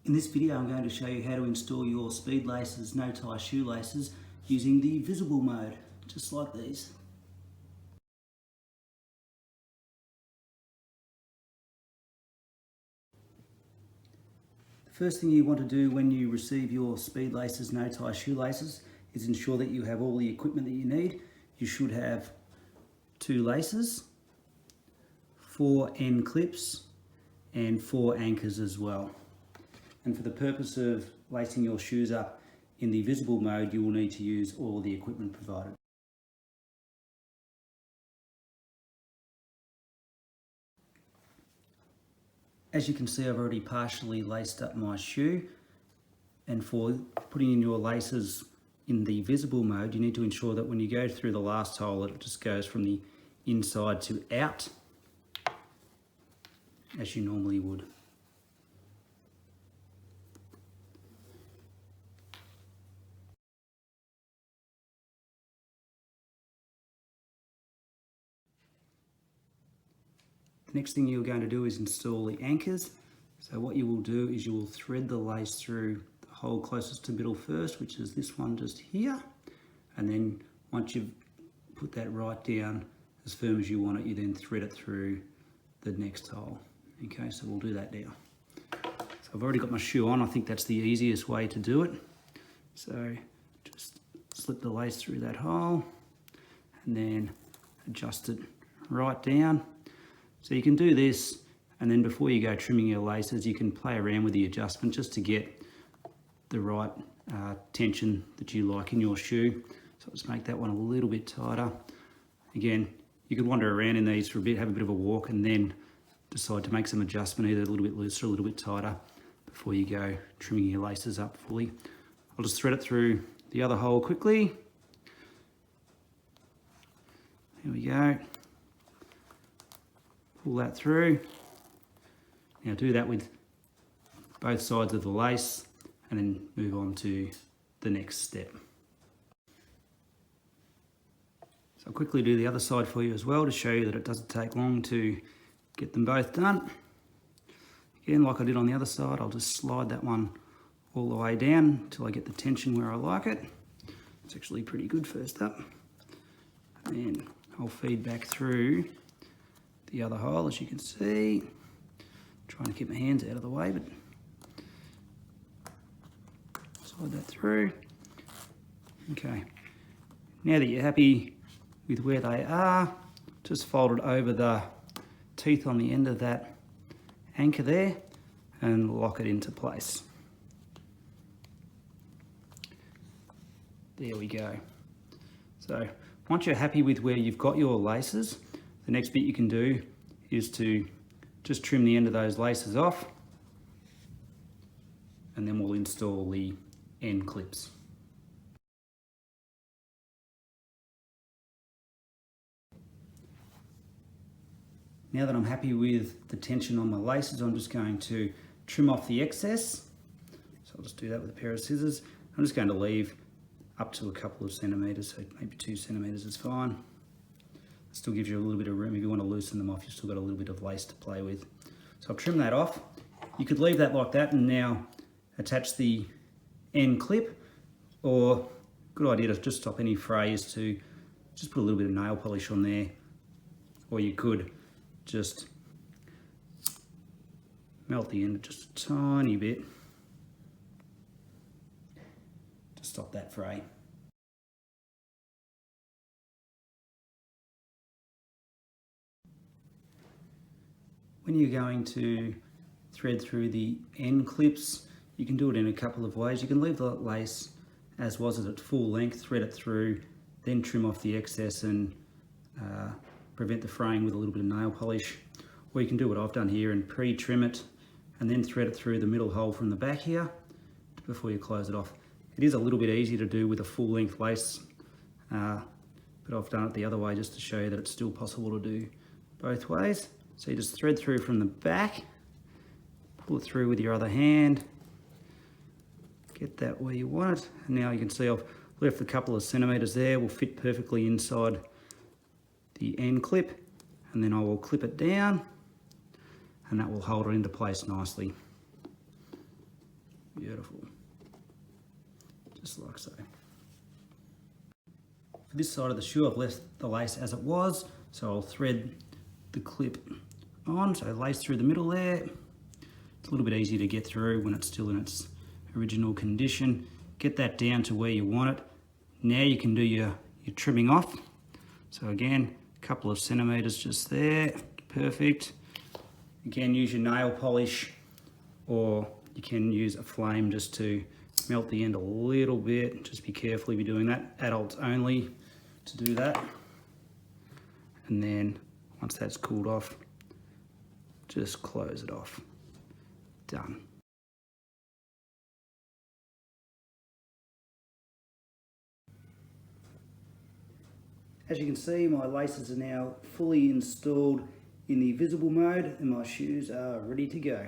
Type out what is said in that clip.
In this video I'm going to show you how to install your Speedlaces No Tie Shoelaces using the visible mode, just like these. The first thing you want to do when you receive your Speedlaces No Tie Shoelaces is ensure that you have all the equipment that you need. You should have 2 laces, 4 end clips and 4 anchors as well. And for the purpose of lacing your shoes up in the visible mode, you will need to use all the equipment provided. As you can see, I've already partially laced up my shoe, and for putting in your laces in the visible mode, you need to ensure that when you go through the last hole, it just goes from the inside to out, as you normally would. The next thing you're going to do is install the anchors. So what you will do is you will thread the lace through the hole closest to middle first, which is this one just here. And then once you've put that right down as firm as you want it, you then thread it through the next hole. Okay, so we'll do that now. So I've already got my shoe on. I think that's the easiest way to do it. So just slip the lace through that hole and then adjust it right down. So you can do this, and then before you go trimming your laces, you can play around with the adjustment just to get the right tension that you like in your shoe. So let's make that one a little bit tighter. Again, you could wander around in these for a bit, have a bit of a walk, and then decide to make some adjustment, either a little bit looser or a little bit tighter, before you go trimming your laces up fully. I'll just thread it through the other hole quickly. There we go. Pull that through. Now do that with both sides of the lace and then move on to the next step. So I'll quickly do the other side for you as well to show you that it doesn't take long to get them both done. Again, like I did on the other side, I'll just slide that one all the way down until I get the tension where I like it. It's actually pretty good first up. And then I'll feed back through the other hole, as you can see. Trying to keep my hands out of the way, but slide that through. Okay, now that you're happy with where they are, just fold it over the teeth on the end of that anchor there and lock it into place. There we go. So once you're happy with where you've got your laces, the next bit you can do is to just trim the end of those laces off, and then we'll install the end clips. Now that I'm happy with the tension on my laces, I'm just going to trim off the excess. So I'll just do that with a pair of scissors. I'm just going to leave up to a couple of centimetres, so maybe 2 centimetres is fine. Still gives you a little bit of room. If you want to loosen them off, you've still got a little bit of lace to play with. So I'll trim that off. You could leave that like that and now attach the end clip, or good idea to just stop any fray is to just put a little bit of nail polish on there, or you could just melt the end just a tiny bit to stop that fray. When you're going to thread through the end clips, you can do it in a couple of ways. You can leave the lace as was at full length, thread it through, then trim off the excess and prevent the fraying with a little bit of nail polish. Or you can do what I've done here and pre-trim it and then thread it through the middle hole from the back here before you close it off. It is a little bit easier to do with a full length lace, but I've done it the other way just to show you that it's still possible to do both ways. So you just thread through from the back, pull it through with your other hand, get that where you want it. And now you can see I've left a couple of centimetres there, will fit perfectly inside the end clip, and then I will clip it down and that will hold it into place nicely. Beautiful. Just like so. For this side of the shoe, I've left the lace as it was, so I'll thread the clip on, so lace through the middle there. It's a little bit easier to get through when it's still in its original condition. Get that down to where you want it. Now you can do your trimming off. So again, a couple of centimeters just there, perfect. Again, use your nail polish, or you can use a flame just to melt the end a little bit. Just be careful if you're doing that. Adults only to do that. And then once that's cooled off, just close it off. Done. As you can see, my laces are now fully installed in the visible mode and my shoes are ready to go.